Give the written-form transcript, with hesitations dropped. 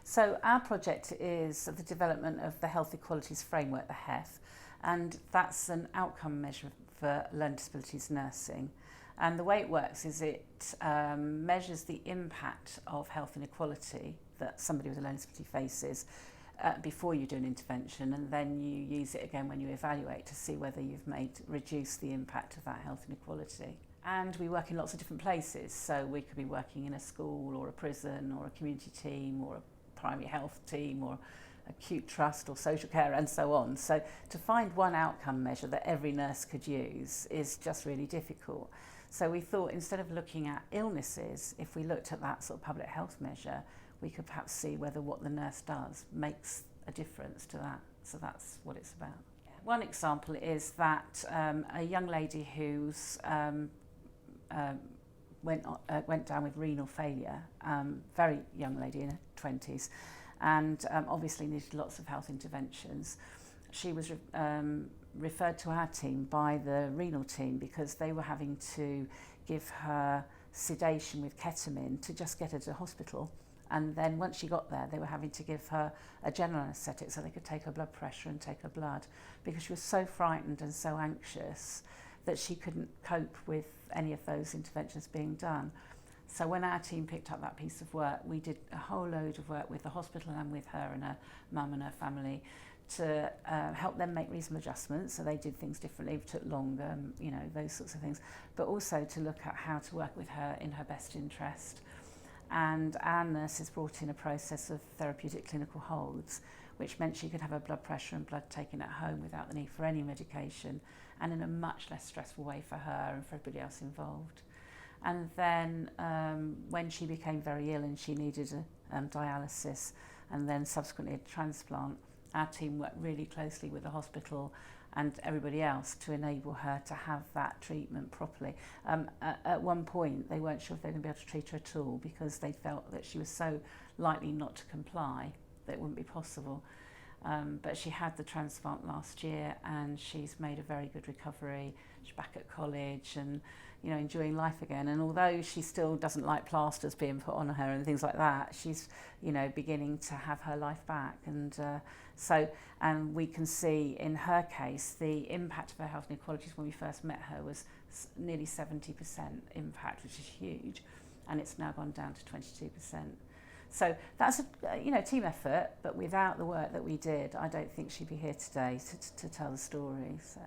So our project is the development of the Health Equalities Framework, the HEF, and that's an outcome measure for learning disabilities nursing. And the way it works is it measures the impact of health inequality that somebody with a learning disability faces before you do an intervention, and then you use it again when you evaluate to see whether you've reduced the impact of that health inequality. And we work in lots of different places, so we could be working in a school or a prison or a community team or a primary health team or acute trust or social care and so on. So to find one outcome measure that every nurse could use is just really difficult. So we thought instead of looking at illnesses, if we looked at that sort of public health measure, we could perhaps see whether what the nurse does makes a difference to that. So that's what it's about. One example is that a young lady who's went down with renal failure, very young lady in her 20s, and obviously needed lots of health interventions. She was referred to our team by the renal team because they were having to give her sedation with ketamine to just get her to hospital. And then once she got there, they were having to give her a general anaesthetic so they could take her blood pressure and take her blood, because she was so frightened and so anxious that she couldn't cope with any of those interventions being done. So when our team picked up that piece of work, we did a whole load of work with the hospital and with her and her mum and her family to help them make reasonable adjustments. So they did things differently, it took longer, you know, those sorts of things, but also to look at how to work with her in her best interest. And our nurses brought in a process of therapeutic clinical holds, which meant she could have her blood pressure and blood taken at home without the need for any medication, and in a much less stressful way for her and for everybody else involved. And then when she became very ill and she needed dialysis and then subsequently a transplant, our team worked really closely with the hospital and everybody else to enable her to have that treatment properly. At one point, they weren't sure if they were going to be able to treat her at all because they felt that she was so likely not to comply that it wouldn't be possible. But she had the transplant last year and she's made a very good recovery. She's back at college and, you know, enjoying life again. And although she still doesn't like plasters being put on her and things like that, she's, you know, beginning to have her life back. And and we can see in her case the impact of her health inequalities when we first met her was nearly 70% impact, which is huge, and it's now gone down to 22%. So that's a team effort, but without the work that we did, I don't think she'd be here today to tell the story. So.